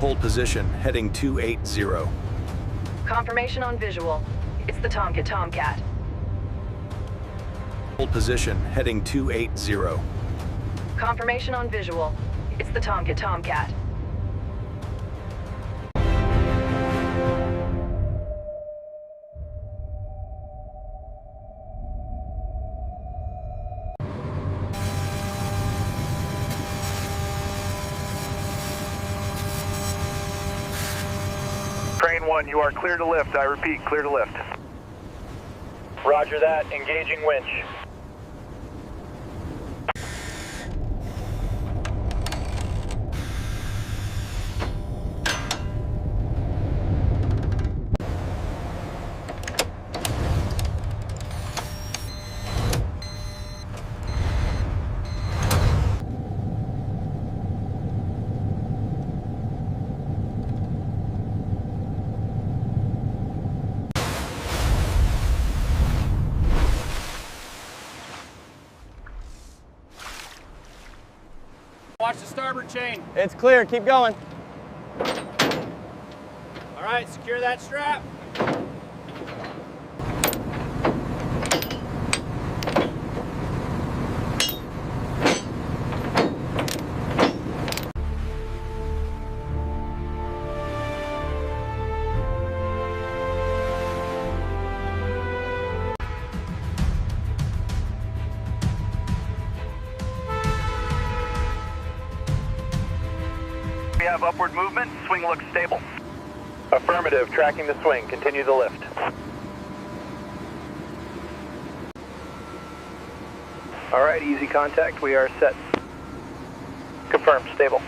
Hold position, heading 280. Confirmation on visual. It's the Tomcat. Hold position, heading 280. Confirmation on visual. It's the Tomcat. Crane 1, you are clear to lift. I repeat, clear to lift. Roger that. Engaging winch. Watch the starboard chain. It's clear, keep going. All right, secure that strap. We have upward movement. Swing looks stable. Affirmative. Tracking the swing. Continue the lift. All right, easy contact. We are set. Confirmed. Stable.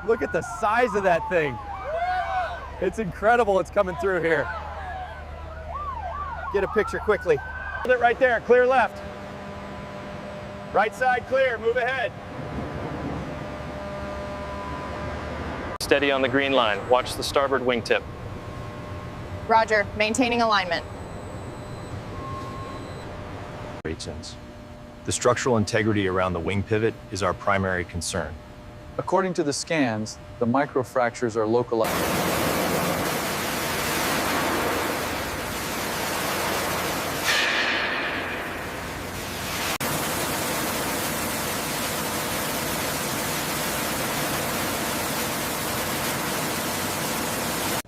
Look at the size of that thing. It's incredible it's coming through here. Get a picture quickly. Hold it right there, clear left. Right side clear, move ahead. Steady on the green line. Watch the starboard wingtip. Roger, maintaining alignment. Great sense. The structural integrity around the wing pivot is our primary concern. According to the scans, the microfractures are localized.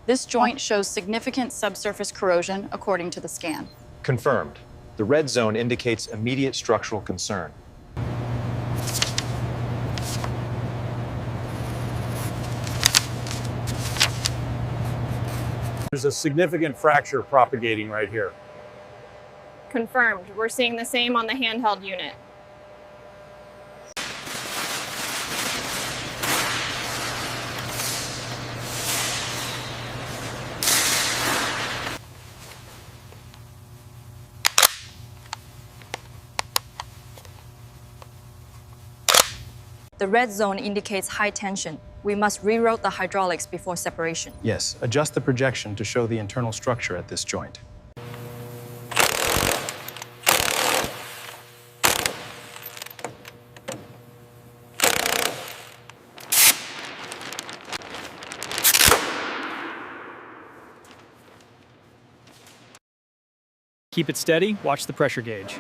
This joint shows significant subsurface corrosion according to the scan. Confirmed. The red zone indicates immediate structural concern. There's a significant fracture propagating right here. Confirmed. We're seeing the same on the handheld unit. The red zone indicates high tension. We must reroute the hydraulics before separation. Yes, adjust the projection to show the internal structure at this joint. Keep it steady, watch the pressure gauge.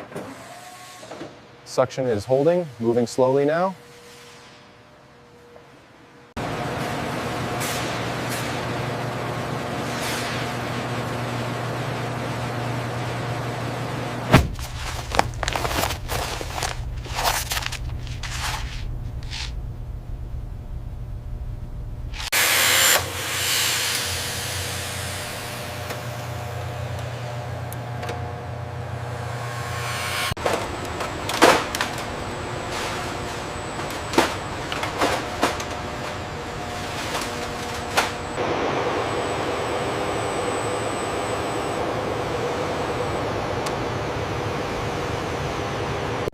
Suction is holding, moving slowly now.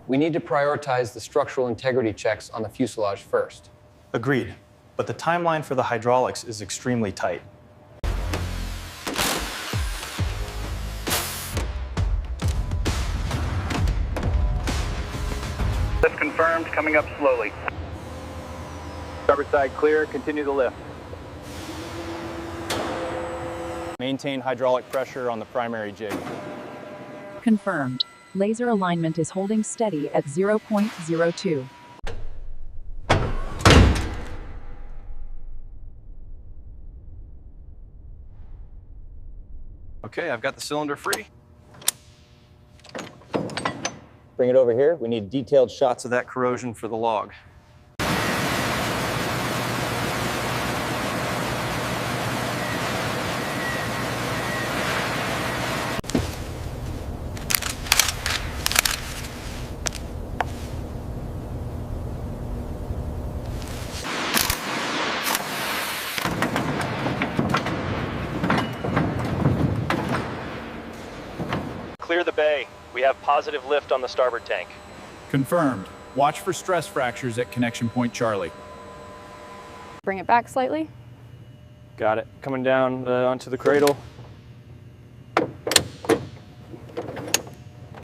We need to prioritize the structural integrity checks on the fuselage first. Agreed, but the timeline for the hydraulics is extremely tight. Lift confirmed, coming up slowly. Starboard side clear, continue the lift. Maintain hydraulic pressure on the primary jig. Confirmed. Laser alignment is holding steady at 0.02. Okay, I've got the cylinder free. Bring it over here. We need detailed shots of that corrosion for the log. Clear the bay. We have positive lift on the starboard tank. Confirmed. Watch for stress fractures at connection point Charlie. Bring it back slightly. Got it. Coming down onto the cradle.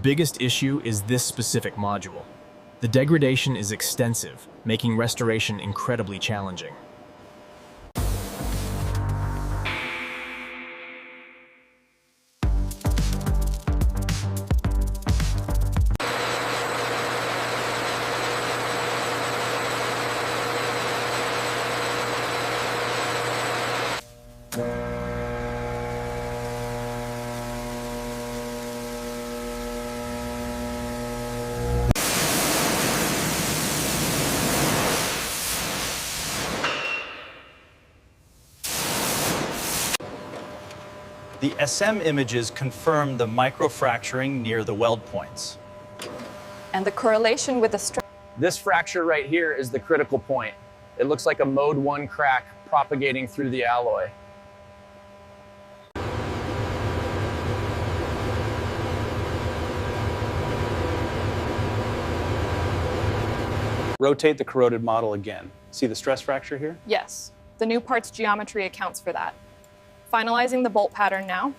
Biggest issue is this specific module. The degradation is extensive, making restoration incredibly challenging. The SM images confirm the microfracturing near the weld points. And the correlation with the stress. This fracture right here is the critical point. It looks like a mode 1 crack propagating through the alloy. Rotate the corroded model again. See the stress fracture here? Yes, the new part's geometry accounts for that. Finalizing the bolt pattern now.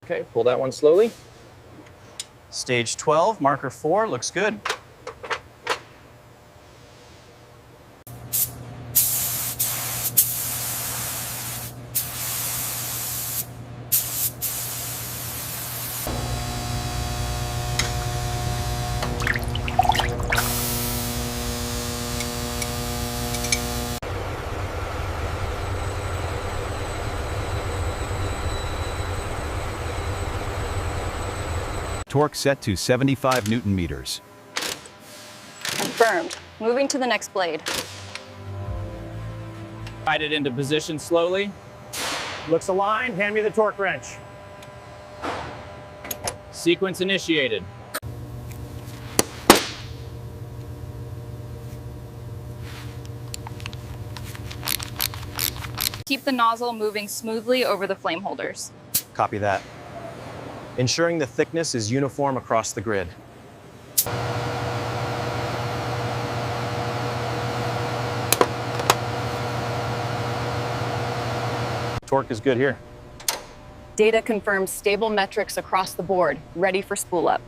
Okay, pull that one slowly. Stage 12, marker 4, looks good. Torque set to 75 Newton meters. Confirmed. Moving to the next blade. Guide it into position slowly. Looks aligned, hand me the torque wrench. Sequence initiated. Keep the nozzle moving smoothly over the flame holders. Copy that. Ensuring the thickness is uniform across the grid. Torque is good here. Data confirms stable metrics across the board, ready for spool up.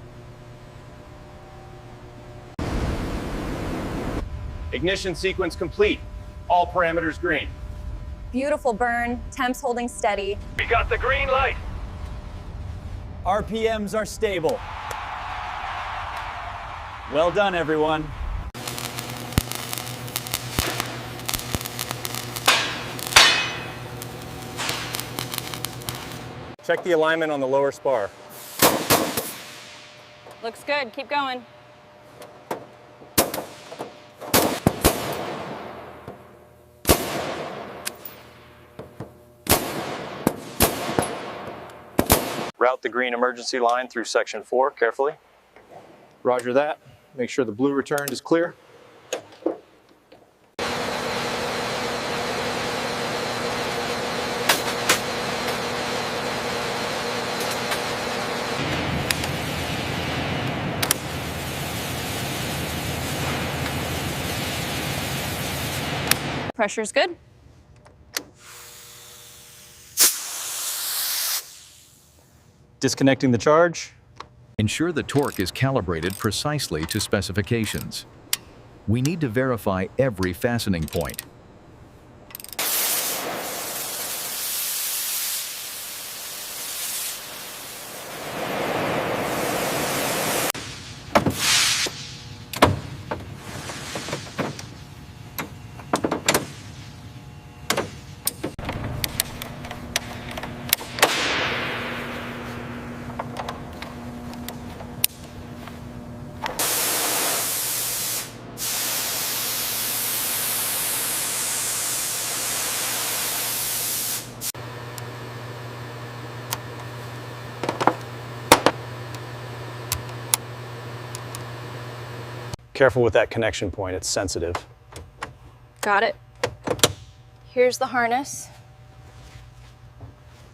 Ignition sequence complete. All parameters green. Beautiful burn. Temps holding steady. We got the green light. RPMs are stable. Well done, everyone. Check the alignment on the lower spar. Looks good. Keep going. Route the green emergency line through section 4 carefully. Roger that. Make sure the blue returned is clear. Pressure's good. Disconnecting the charge. Ensure the torque is calibrated precisely to specifications. We need to verify every fastening point. Careful with that connection point, it's sensitive. Got it. Here's the harness.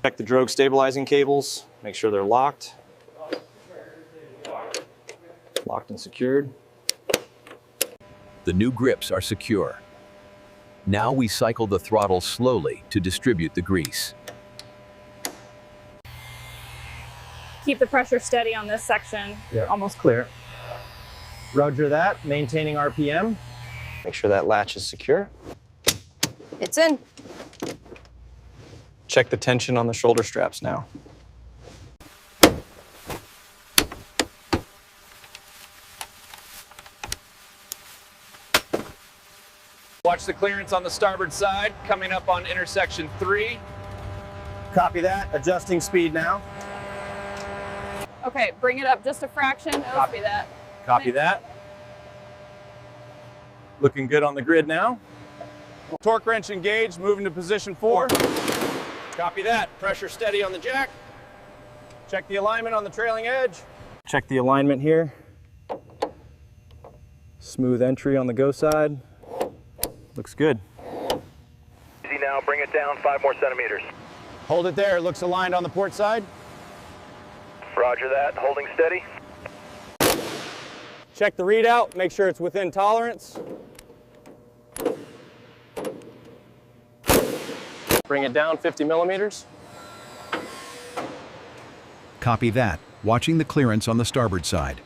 Check the drogue stabilizing cables. Make sure they're locked. Locked and secured. The new grips are secure. Now we cycle the throttle slowly to distribute the grease. Keep the pressure steady on this section. Yeah, almost clear. Roger that, maintaining RPM. Make sure that latch is secure. It's in. Check the tension on the shoulder straps now. Watch the clearance on the starboard side, coming up on intersection 3. Copy that, adjusting speed now. Okay, bring it up just a fraction. Copy that. Copy that. Looking good on the grid now. Torque wrench engaged, moving to position 4. Copy that. Pressure steady on the jack. Check the alignment on the trailing edge. Check the alignment here. Smooth entry on the go side. Looks good. Easy now, bring it down 5 more centimeters. Hold it there. It looks aligned on the port side. Roger that, holding steady. Check the readout. Make sure it's within tolerance. Bring it down 50 millimeters. Copy that. Watching the clearance on the starboard side.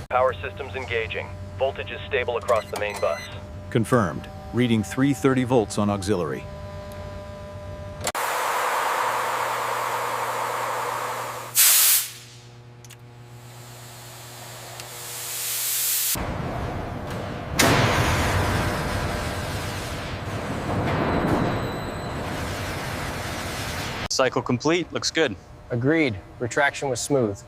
Power systems engaging. Voltage is stable across the main bus. Confirmed. Reading 330 volts on auxiliary. Cycle complete, looks good. Agreed. Retraction was smooth.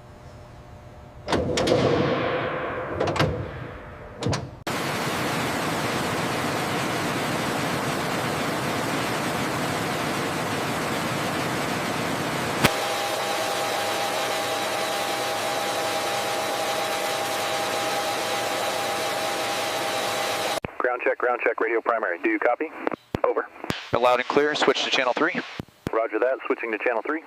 Ground check, radio primary. Do you copy? Over. Loud and clear, switch to channel 3. Roger that, switching to channel 3.